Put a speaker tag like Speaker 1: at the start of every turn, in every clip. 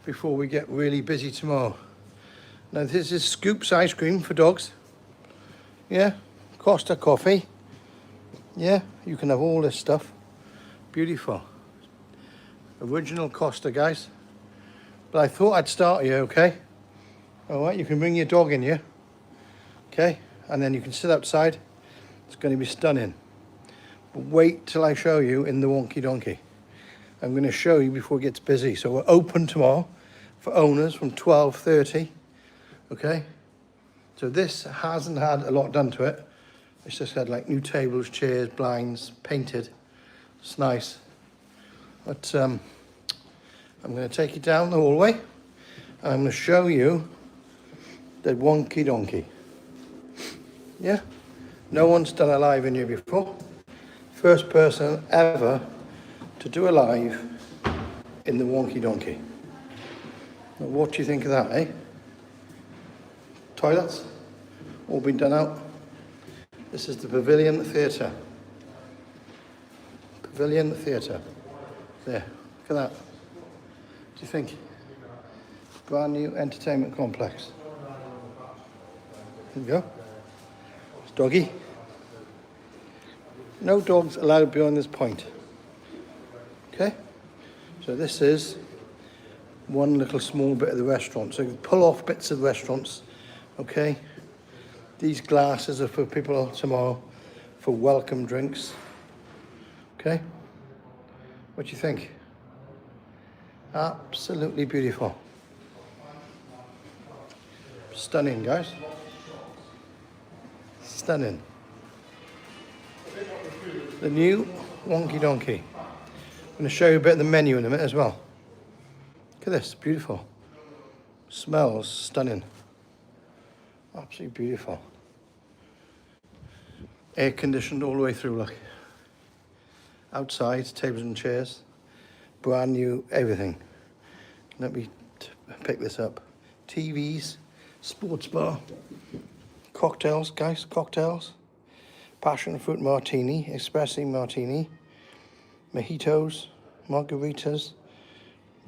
Speaker 1: before we get really busy tomorrow. Now this is Scoops ice cream for dogs. Yeah, Costa coffee. Yeah, you can have all this stuff. Beautiful. Original Costa, guys. But I thought I'd start here, okay? Alright, you can bring your dog in here. Okay, and then you can sit outside. It's going to be stunning. But wait till I show you in the Wonky Donkey. I'm going to show you before it gets busy. So we're open tomorrow for owners from 12:30. Okay, so this hasn't had a lot done to it. It's just had like new tables, chairs, blinds, painted. It's nice. But I'm going to take you down the hallway and I'm going to show you the Wonky Donkey. Yeah, no one's done a live in here before. First person ever to do a live in the Wonky Donkey. Now, what do you think of that, eh? Toilets, all been done out. This is the Pavilion Theatre. Pavilion Theatre. There, look at that. What do you think? Brand new entertainment complex. There you go. It's doggy. No dogs allowed beyond this point. Okay, so this is one little small bit of the restaurant. So you can pull off bits of restaurants. Okay, these glasses are for people tomorrow for welcome drinks. Okay, what do you think? Absolutely beautiful. Stunning, guys. Stunning. The new Wonky Donkey. I'm going to show you a bit of the menu in a minute as well. Look at this, beautiful. Smells stunning. Absolutely beautiful. Air conditioned all the way through, look. Outside, tables and chairs. Brand new everything. Let me pick this up. TVs, sports bar, cocktails, guys, cocktails. Passion fruit martini, espresso martini. Mojitos, margaritas,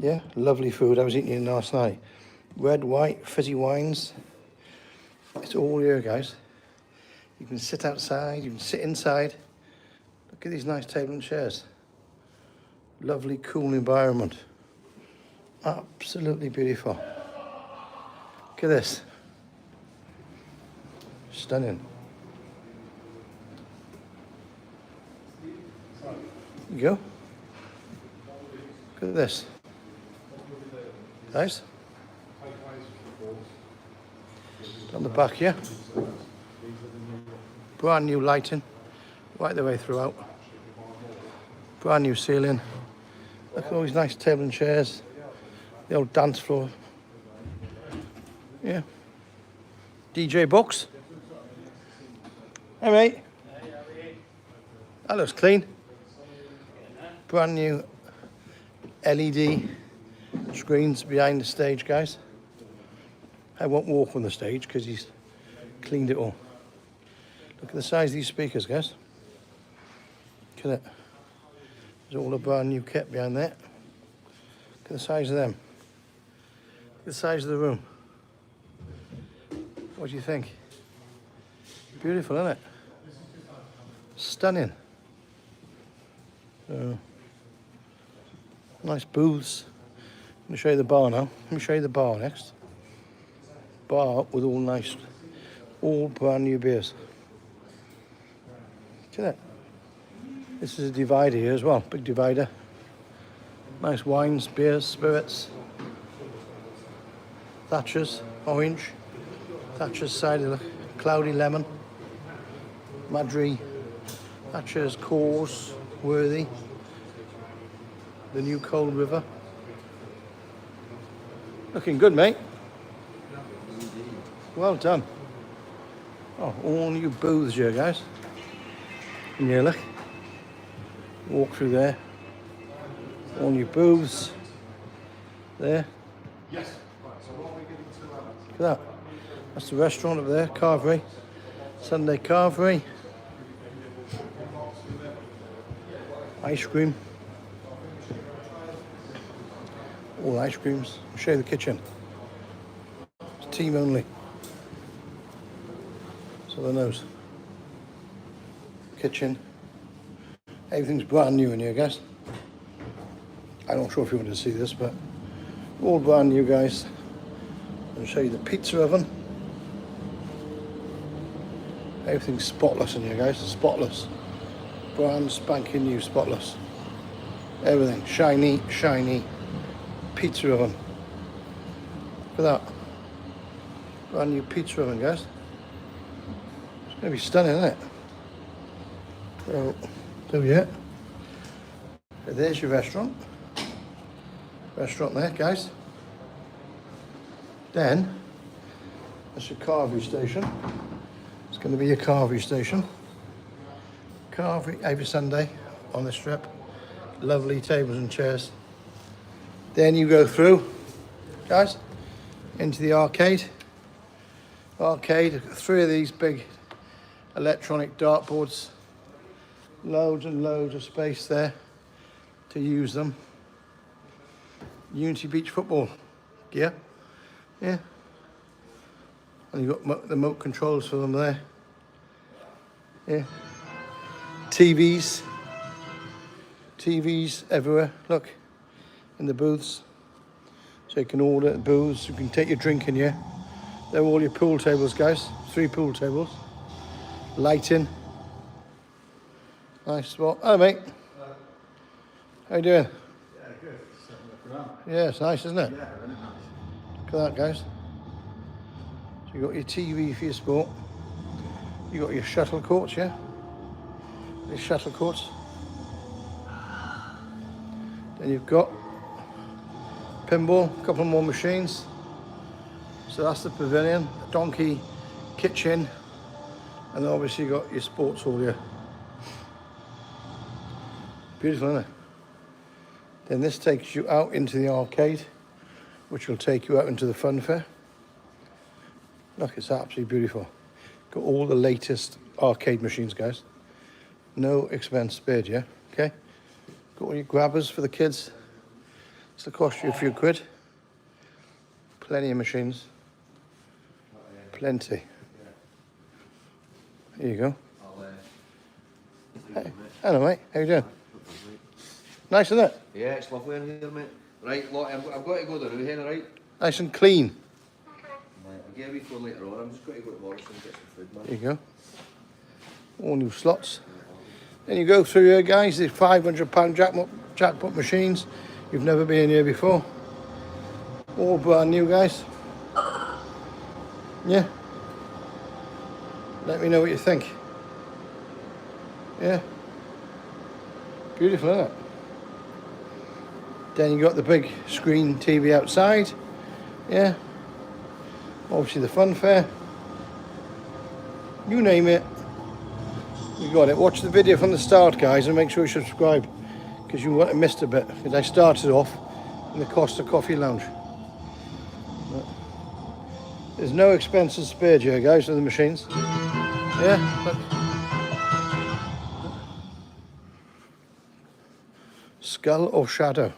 Speaker 1: yeah, lovely food. I was eating it last night. Red, white, fizzy wines. It's all here, guys. You can sit outside, you can sit inside. Look at these nice tables and chairs. Lovely, cool environment. Absolutely beautiful. Look at this. Stunning. There you go. Look at this. Guys. On the back here. Brand new lighting. Right the way throughout. Brand new ceiling. Look at all these nice tables and chairs. The old dance floor. Yeah. DJ box. Hey mate. That looks clean. Brand new LED screens behind the stage, guys. I won't walk on the stage because he's cleaned it all. Look at the size of these speakers, guys. Look at it. There's all a brand new kit behind there. Look at the size of them. Look at the size of the room. What do you think? Beautiful, isn't it? Stunning. Nice booths. I'm going to show you the bar now. Let me show you the bar next. Bar with all nice, all brand new beers. Look at that. This is a divider here as well, big divider. Nice wines, beers, spirits. Thatcher's orange. Thatcher's cider, look. Cloudy lemon. Madry. Thatcher's Cause, Worthy. The new Cold River. Looking good, mate. Well done. Oh, all new booths here, guys. And here, look. Walk through there. All new booths. There. Yes. Look at that. That's the restaurant over there, Carvery. Sunday Carvery. Ice cream. All ice creams. I'll show you the kitchen. It's team only. So the nose. Kitchen. Everything's brand new in here, guys. I'm not sure if you want to see this, but all brand new, guys. I'll show you the pizza oven. Everything's spotless in here, guys. Spotless. Brand spanking new, spotless. Everything shiny, shiny. Pizza oven. Look at that. Brand new pizza oven, guys. It's going to be stunning, isn't it? So yeah. There's your restaurant. Restaurant there, guys. Then, that's your carvery station. It's going to be your carvery station. Carvery every Sunday on the strip. Lovely tables and chairs. Then you go through, guys, into the arcade. Arcade, 3 of these big electronic dartboards. Loads and loads of space there to use them. Unity Beach football gear. Yeah. And you've got the remote controls for them there. Yeah. TVs. TVs everywhere. Look. In the booths. So you can order at booths. You can take your drink in here. They're all your pool tables, guys. 3 pool tables. Lighting. Nice spot. Hello, mate. Hello. How you doing?
Speaker 2: Yeah, good.
Speaker 1: Yeah, it's nice, isn't it?
Speaker 2: Yeah, very nice.
Speaker 1: Look at that, guys. So you got your TV for your sport. You got your shuttle courts, yeah? Your shuttle courts. Then you've got pinball, a couple more machines. So that's the pavilion, donkey, kitchen, and then obviously you got your sports hall here. Beautiful, isn't it? Then this takes you out into the arcade, which will take you out into the fun fair. Look, it's absolutely beautiful. Got all the latest arcade machines, guys. No expense spared, yeah? Okay? Got all your grabbers for the kids. It'll cost you a few quid. Plenty of machines. Plenty. Here you go. Hey. Hello, mate. How you doing? Nice, isn't it?
Speaker 2: Yeah, it's lovely in here, mate. Right, look, I've got to go the room here, right?
Speaker 1: Nice and clean.
Speaker 2: Right, I'll get a wee phone later on. I'm just going to go to Morrison and get some food, man.
Speaker 1: There you go. All new slots. Then you go through here, guys. These £500 jackpot machines. You've never been in here before. All brand new, guys. Yeah. Let me know what you think. Yeah. Beautiful, isn't it? Then you got the big screen TV outside. Yeah. Obviously the fun fair. You name it. You got it. Watch the video from the start, guys, and make sure you subscribe, because you won't have missed a bit. Because I started off in the Costa Coffee Lounge. There's no expenses spared here, guys, for the machines. Yeah, look. Skull or shadow?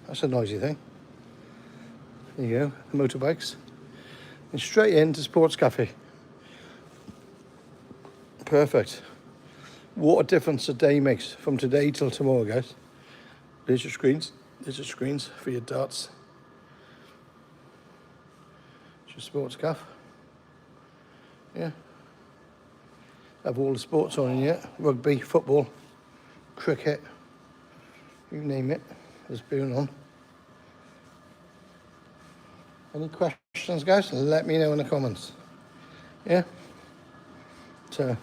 Speaker 1: That's a noisy thing. There you go, the motorbikes. And straight into Sports Cafe. Perfect. What a difference a day makes from today till tomorrow, guys. There's your screens. There's your screens for your darts. It's your sports cafe. Yeah. Have all the sports on in here. Rugby, football, cricket, you name it. There's been on. Any questions, guys? Let me know in the comments. Yeah? So,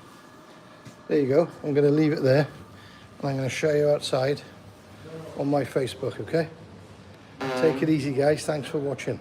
Speaker 1: there you go. I'm going to leave it there. And I'm going to show you outside on my Facebook, okay? Take it easy, guys. Thanks for watching.